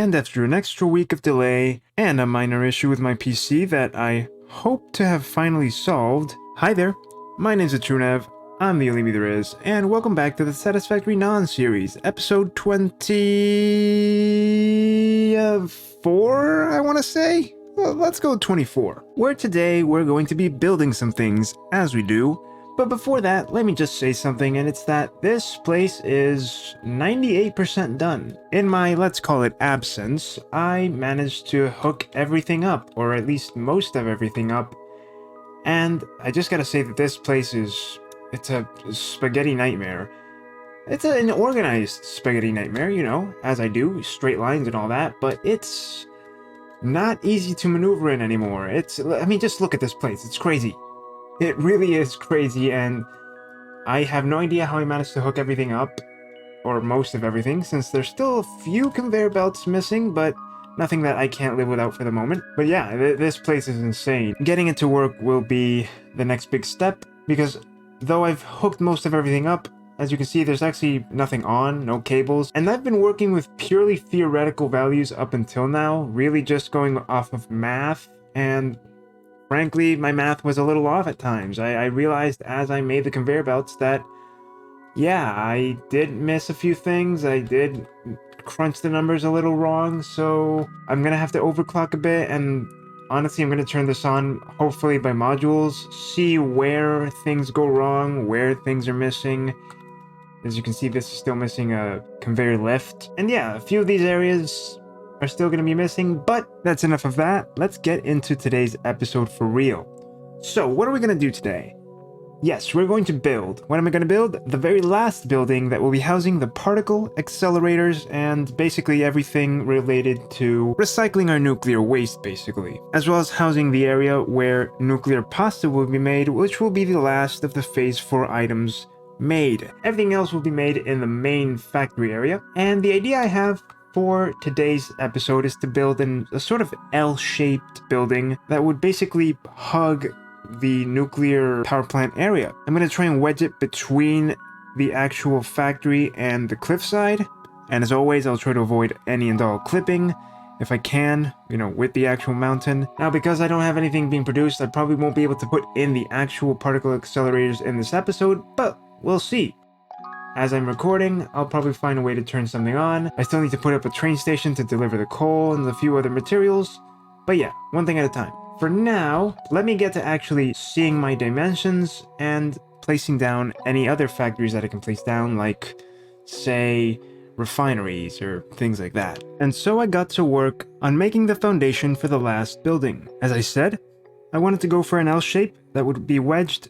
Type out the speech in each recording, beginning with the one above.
And after an extra week of delay and a minor issue with my PC that I hope to have finally solved. Hi there, my name's TheTrueNev, I'm the only me there is, and welcome back to the Satisfactory Non-Series, episode 24, I want to say? Well, let's go 24. Where today we're going to be building some things, as we do. But before that, let me just say something, and it's that this place is 98% done. In my, let's call it absence, I managed to hook everything up, or at least most of everything up. And I just gotta say that this place it's a spaghetti nightmare. It's an organized spaghetti nightmare, you know, as I do, straight lines and all that, but it's not easy to maneuver in anymore. I mean, just look at this place, it's crazy. It really is crazy, and I have no idea how I managed to hook everything up, or most of everything, since there's still a few conveyor belts missing, but nothing that I can't live without for the moment. But yeah, this place is insane. Getting it to work will be the next big step, because though I've hooked most of everything up, as you can see, there's actually nothing on, no cables, and I've been working with purely theoretical values up until now, really just going off of math, and frankly, my math was a little off at times. I realized as I made the conveyor belts that, yeah, I did miss a few things. I did crunch the numbers a little wrong, so I'm gonna have to overclock a bit, and honestly, I'm gonna turn this on, hopefully by modules, see where things go wrong, where things are missing. As you can see, this is still missing a conveyor lift. And yeah, a few of these areas are still going to be missing, but that's enough of that. Let's get into today's episode for real. So, what are we going to do today? Yes, we're going to build. What am I going to build? The very last building that will be housing the particle accelerators and basically everything related to recycling our nuclear waste, basically. As well as housing the area where nuclear pasta will be made, which will be the last of the Phase 4 items made. Everything else will be made in the main factory area, and the idea I have for today's episode is to build a sort of L-shaped building that would basically hug the nuclear power plant area. I'm going to try and wedge it between the actual factory and the cliffside, and as always, I'll try to avoid any and all clipping if I can, you know, with the actual mountain. Now, because I don't have anything being produced, I probably won't be able to put in the actual particle accelerators in this episode, but we'll see. As I'm recording, I'll probably find a way to turn something on. I still need to put up a train station to deliver the coal and a few other materials. But yeah, one thing at a time. For now, let me get to actually seeing my dimensions and placing down any other factories that I can place down, like, say, refineries or things like that. And so I got to work on making the foundation for the last building. As I said, I wanted to go for an L shape that would be wedged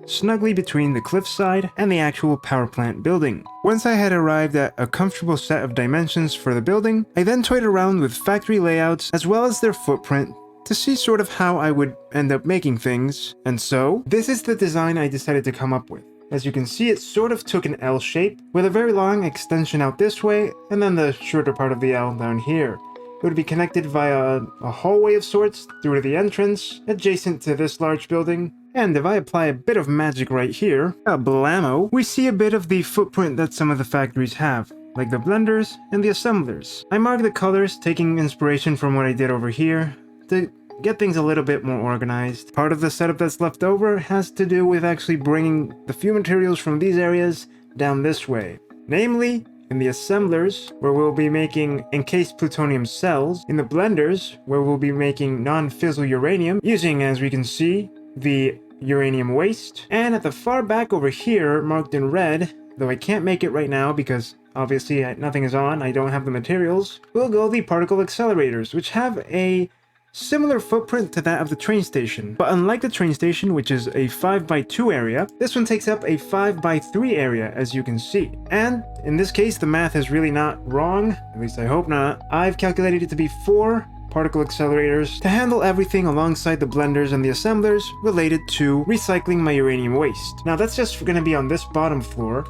snugly between the cliffside and the actual power plant building. Once I had arrived at a comfortable set of dimensions for the building, I then toyed around with factory layouts as well as their footprint to see sort of how I would end up making things. And so, this is the design I decided to come up with. As you can see, it sort of took an L shape with a very long extension out this way and then the shorter part of the L down here. It would be connected via a hallway of sorts through to the entrance adjacent to this large building. And if I apply a bit of magic right here, blammo, we see a bit of the footprint that some of the factories have, like the blenders and the assemblers. I mark the colors, taking inspiration from what I did over here, to get things a little bit more organized. Part of the setup that's left over has to do with actually bringing the few materials from these areas down this way. Namely, in the assemblers, where we'll be making encased plutonium cells, in the blenders, where we'll be making non-fissile uranium, using, as we can see, the uranium waste, and at the far back over here, marked in red, though I can't make it right now because obviously nothing is on, I don't have the materials, will go the particle accelerators, which have a similar footprint to that of the train station. But unlike the train station, which is a 5x2 area, this one takes up a 5x3 area, as you can see. And in this case, the math is really not wrong, at least I hope not. I've calculated it to be 4 particle accelerators to handle everything alongside the blenders and the assemblers related to recycling my uranium waste. Now that's just going to be on this bottom floor,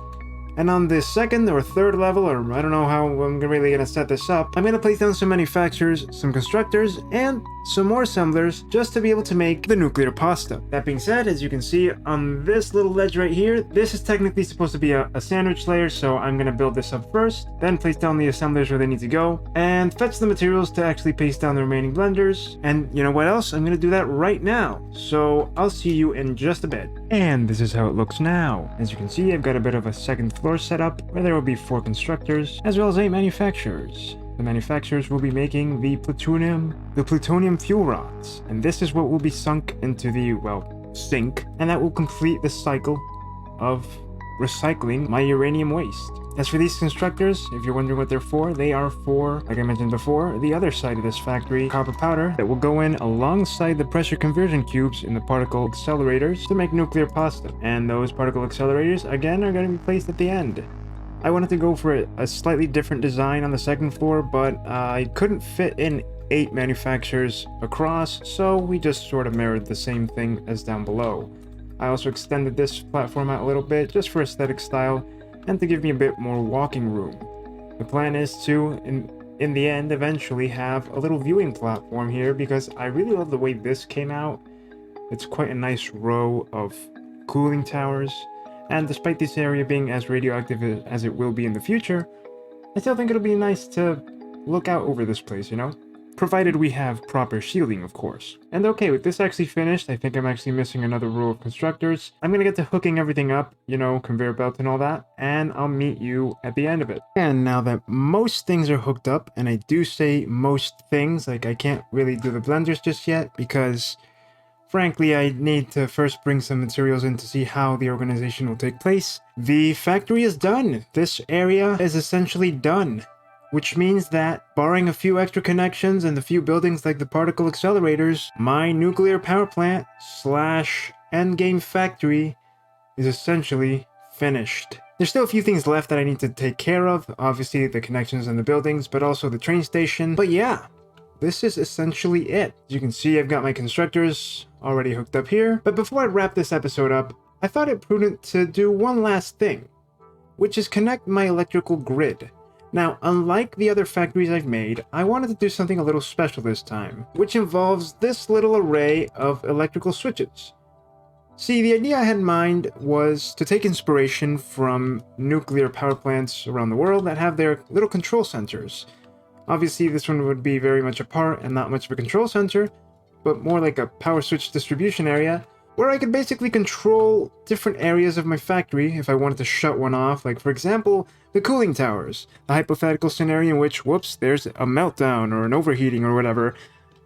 And on the second or third level, or I don't know how I'm really gonna set this up, I'm gonna place down some manufacturers, some constructors, and some more assemblers just to be able to make the nuclear pasta. That being said, as you can see on this little ledge right here, this is technically supposed to be a sandwich layer, so I'm gonna build this up first, then place down the assemblers where they need to go, and fetch the materials to actually paste down the remaining blenders. And you know what else? I'm gonna do that right now. So I'll see you in just a bit. And this is how it looks now. As you can see, I've got a bit of a second floor set up where there will be 4 constructors as well as 8 manufacturers. The manufacturers will be making the plutonium fuel rods, and this is what will be sunk into the, well, sink, and that will complete the cycle of recycling my uranium waste. As for these constructors, if you're wondering what they're for, they are for, like I mentioned before, the other side of this factory, copper powder, that will go in alongside the pressure conversion cubes in the particle accelerators to make nuclear pasta. And those particle accelerators, again, are going to be placed at the end. I wanted to go for a slightly different design on the second floor, but I couldn't fit in 8 manufacturers across, so we just sort of mirrored the same thing as down below. I also extended this platform out a little bit just for aesthetic style and to give me a bit more walking room. The plan is to, in the end, eventually have a little viewing platform here because I really love the way this came out. It's quite a nice row of cooling towers, and despite this area being as radioactive as it will be in the future, I still think it'll be nice to look out over this place, you know? Provided we have proper shielding, of course. And okay, with this actually finished, I think I'm actually missing another row of constructors. I'm gonna get to hooking everything up, you know, conveyor belt and all that, and I'll meet you at the end of it. And now that most things are hooked up, and I do say most things, like I can't really do the blenders just yet, because frankly, I need to first bring some materials in to see how the organization will take place. The factory is done. This area is essentially done. Which means that, barring a few extra connections and a few buildings like the particle accelerators, my nuclear power plant / endgame factory is essentially finished. There's still a few things left that I need to take care of, obviously the connections and the buildings, but also the train station. But yeah, this is essentially it. As you can see, I've got my constructors already hooked up here. But before I wrap this episode up, I thought it prudent to do one last thing, which is connect my electrical grid. Now, unlike the other factories I've made, I wanted to do something a little special this time, which involves this little array of electrical switches. See, the idea I had in mind was to take inspiration from nuclear power plants around the world that have their little control centers. Obviously, this one would be very much apart and not much of a control center, but more like a power switch distribution area, where I could basically control different areas of my factory if I wanted to shut one off, like for example, the cooling towers, the hypothetical scenario in which, whoops, there's a meltdown or an overheating or whatever,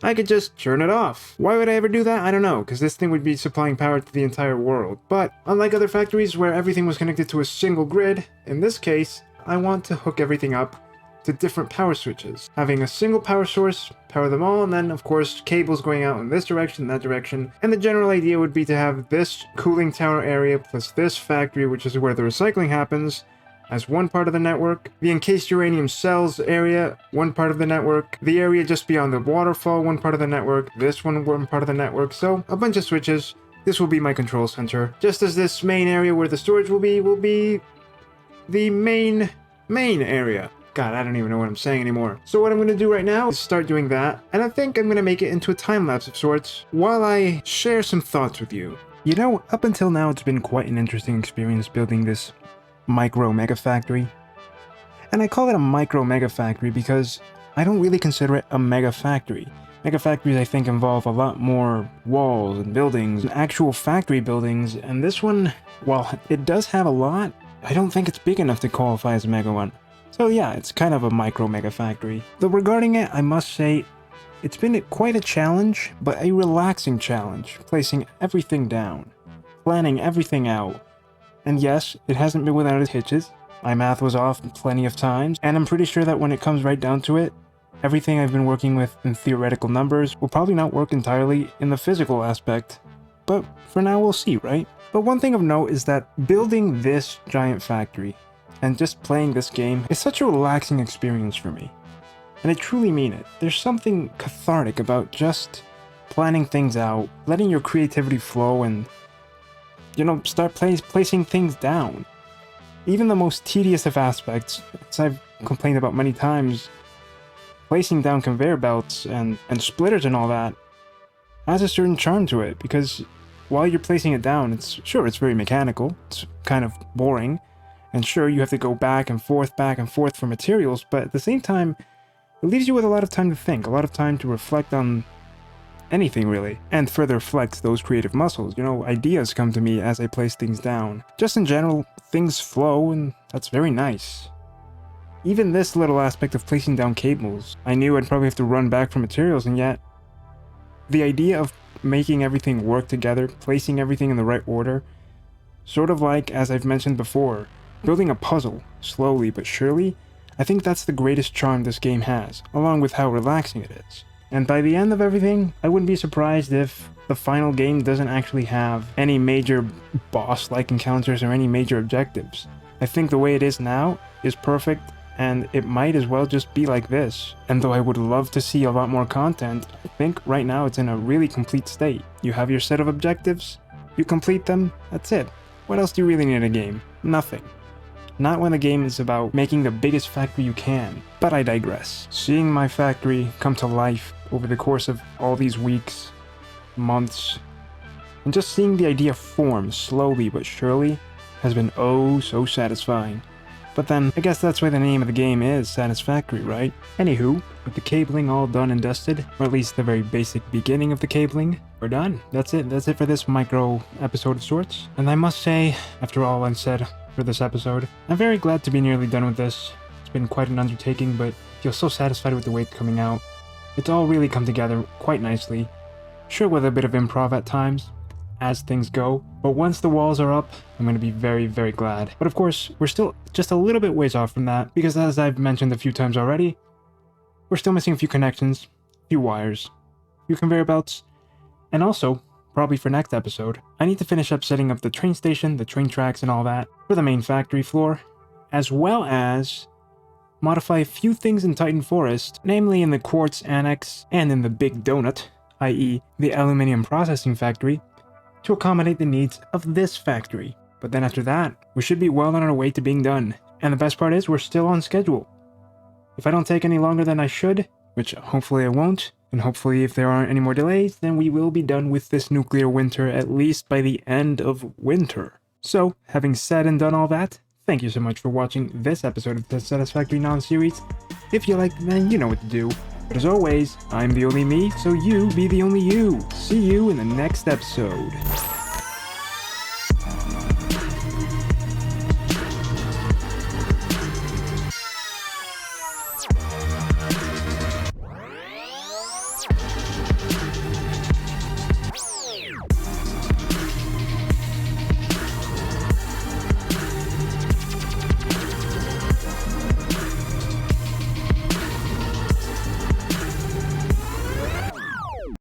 I could just turn it off. Why would I ever do that? I don't know, because this thing would be supplying power to the entire world. But unlike other factories where everything was connected to a single grid, in this case, I want to hook everything up to different power switches, having a single power source, power them all, and then of course cables going out in this direction, that direction. And the general idea would be to have this cooling tower area plus this factory, which is where the recycling happens, as one part of the network, the encased uranium cells area, one part of the network, the area just beyond the waterfall, one part of the network, this one part of the network, so a bunch of switches. This will be my control center, just as this main area where the storage will be the main area. God, I don't even know what I'm saying anymore. So what I'm going to do right now is start doing that, and I think I'm going to make it into a time-lapse of sorts while I share some thoughts with you. You know, up until now it's been quite an interesting experience building this micro-mega factory. And I call it a micro-mega factory because I don't really consider it a mega factory. Mega factories, I think, involve a lot more walls and buildings and actual factory buildings, and this one, while it does have a lot, I don't think it's big enough to qualify as a mega one. So yeah, it's kind of a micro-mega factory. Though regarding it, I must say, it's been quite a challenge, but a relaxing challenge, placing everything down, planning everything out. And yes, it hasn't been without its hitches. My math was off plenty of times, and I'm pretty sure that when it comes right down to it, everything I've been working with in theoretical numbers will probably not work entirely in the physical aspect. But for now, we'll see, right? But one thing of note is that building this giant factory and just playing this game is such a relaxing experience for me. And I truly mean it. There's something cathartic about just planning things out, letting your creativity flow, and, you know, start placing things down. Even the most tedious of aspects, as I've complained about many times, placing down conveyor belts and splitters and all that, has a certain charm to it, because while you're placing it down, it's very mechanical, it's kind of boring, and sure, you have to go back and forth for materials, but at the same time, it leaves you with a lot of time to think, a lot of time to reflect on anything really, and further flex those creative muscles. You know, ideas come to me as I place things down. Just in general, things flow, and that's very nice. Even this little aspect of placing down cables, I knew I'd probably have to run back for materials, and yet the idea of making everything work together, placing everything in the right order, sort of like, as I've mentioned before, building a puzzle, slowly but surely, I think that's the greatest charm this game has, along with how relaxing it is. And by the end of everything, I wouldn't be surprised if the final game doesn't actually have any major boss-like encounters or any major objectives. I think the way it is now is perfect, and it might as well just be like this. And though I would love to see a lot more content, I think right now it's in a really complete state. You have your set of objectives, you complete them, that's it. What else do you really need in a game? Nothing. Not when the game is about making the biggest factory you can. But I digress. Seeing my factory come to life over the course of all these weeks, months, and just seeing the idea form slowly but surely has been oh so satisfying. But then, I guess that's why the name of the game is Satisfactory, right? Anywho, with the cabling all done and dusted, or at least the very basic beginning of the cabling, we're done. That's it for this micro episode of sorts. And I must say, after all I've said for this episode, I'm very glad to be nearly done with this. It's been quite an undertaking, but I feel so satisfied with the way it's coming out. It's all really come together quite nicely. Sure, with a bit of improv at times, as things go, but once the walls are up, I'm going to be very, very glad. But of course, we're still just a little bit ways off from that, because as I've mentioned a few times already, we're still missing a few connections, a few wires, a few conveyor belts, and also, probably for next episode, I need to finish up setting up the train station, the train tracks and all that for the main factory floor, as well as modify a few things in Titan Forest, namely in the quartz annex and in the big donut, i.e. the aluminum processing factory, to accommodate the needs of this factory. But then after that, we should be well on our way to being done. And the best part is we're still on schedule. If I don't take any longer than I should, which hopefully I won't, and hopefully if there aren't any more delays, then we will be done with this nuclear winter at least by the end of winter. So, having said and done all that, thank you so much for watching this episode of the Satisfactory Non-Series. If you liked it, then you know what to do. But as always, I'm the only me, so you be the only you. See you in the next episode.